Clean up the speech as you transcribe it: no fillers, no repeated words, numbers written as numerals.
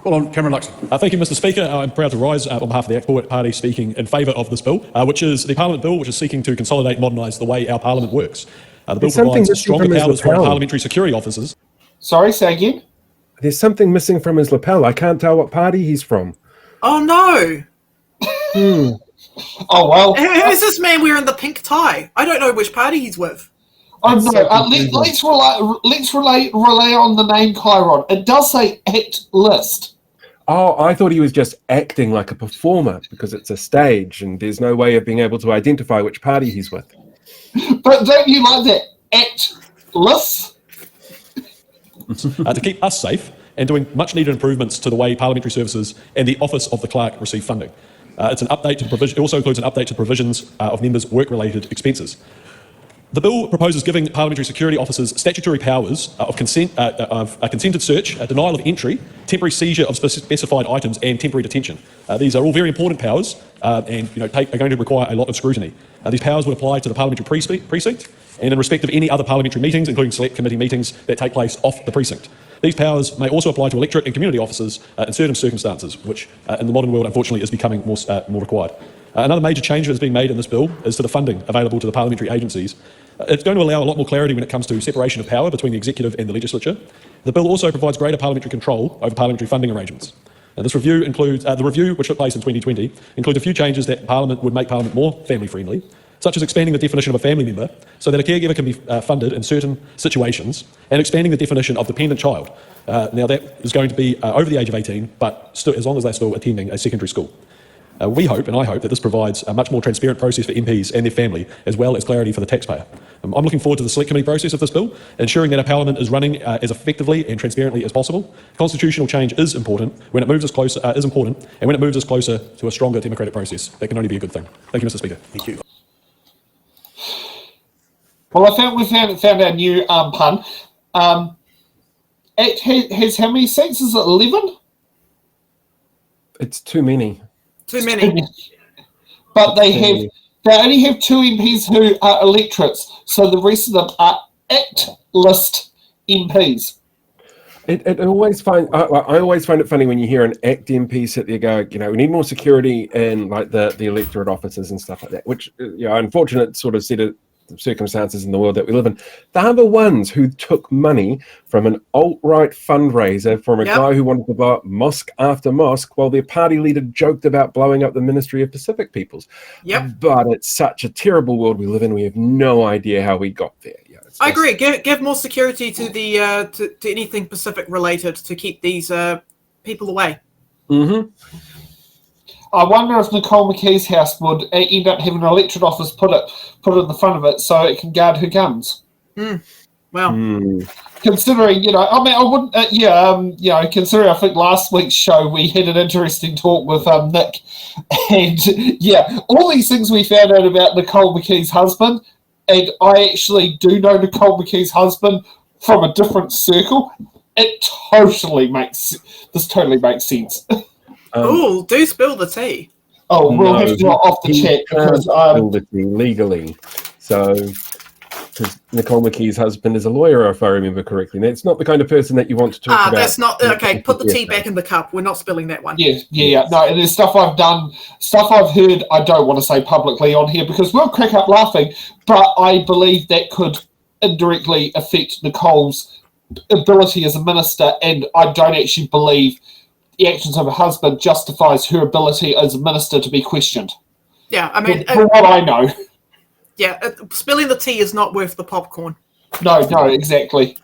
Call on Cameron Luxton. Thank you, Mr. Speaker. I'm proud to rise on behalf of the Accord Party speaking in favour of this bill, which is the Parliament bill which is seeking to consolidate and modernise the way our Parliament works. The bill provides stronger powers for parliamentary security officers. Sorry, say again? There's something missing from his lapel. I can't tell what party he's from. Oh, no. Oh, well. Who's this man wearing the pink tie? I don't know which party he's with. Oh, no. Let's rely on the name Chiron. It does say act list. Oh, I thought he was just acting like a performer because it's a stage and there's no way of being able to identify which party he's with. But don't you like that? Act list? To keep us safe and doing much needed improvements to the way parliamentary services and the Office of the Clerk receive funding. It's an update to the provision. It also includes an update to provisions of members' work-related expenses. The bill proposes giving parliamentary security officers statutory powers of a consented search, a denial of entry, temporary seizure of specified items, and temporary detention. These are all very important powers, and are going to require a lot of scrutiny. These powers would apply to the parliamentary precinct, and in respect of any other parliamentary meetings, including select committee meetings that take place off the precinct. These powers may also apply to electorate and community officers in certain circumstances, which in the modern world, unfortunately, is becoming more required. Another major change that is being made in this bill is to the funding available to the parliamentary agencies. It's going to allow a lot more clarity when it comes to separation of power between the executive and the legislature. The bill also provides greater parliamentary control over parliamentary funding arrangements. This review includes the review, which took place in 2020, includes a few changes that Parliament would make Parliament more family-friendly, such as expanding the definition of a family member so that a caregiver can be funded in certain situations, and expanding the definition of dependent child. Now that is going to be over the age of 18, but still, as long as they're still attending a secondary school. We hope, and I hope, that this provides a much more transparent process for MPs and their family, as well as clarity for the taxpayer. I'm looking forward to the select committee process of this bill, ensuring that our Parliament is running as effectively and transparently as possible. Constitutional change is important when it moves us closer, and when it moves us closer to a stronger democratic process. That can only be a good thing. Thank you, Mr. Speaker. Thank you. Well, I think we found our new pun. It has how many seats? Is it 11? It's too many. Too many. But they only have 2 MPs who are electorates, so the rest of them are act list MPs. I always find it funny when you hear an ACT MP sit there go, we need more security in like the electorate offices and stuff like that, which unfortunate sort of set of circumstances in the world that we live in. They're the ones who took money from an alt-right fundraiser from a guy who wanted to blow up mosque after mosque while their party leader joked about blowing up the Ministry of Pacific Peoples. But it's such a terrible world we live in. We have no idea how we got there. I agree. Give more security to the to anything Pacific related to keep these people away. Mm-hmm. I wonder if Nicole McKee's house would end up having an electorate office put in the front of it so it can guard her guns. Well, considering I wouldn't. Considering I think last week's show we had an interesting talk with Nick, and all these things we found out about Nicole McKee's husband, and I actually do know Nicole McKee's husband from a different circle. It totally makes sense. Do spill the tea. Oh, we'll have to go off the chat because spill the tea legally. So, because Nicole McKee's husband is a lawyer, if I remember correctly. Now, it's not the kind of person that you want to talk about. That's not okay. Put the tea back in the cup. We're not spilling that one. Yeah. No, and there's stuff I've done, stuff I've heard. I don't want to say publicly on here because we'll crack up laughing. But I believe that could indirectly affect Nicole's ability as a minister, and I don't actually believe the actions of her husband justifies her ability as a minister to be questioned. Yeah, I mean... From what I know. Yeah, spilling the tea is not worth the popcorn. No, exactly.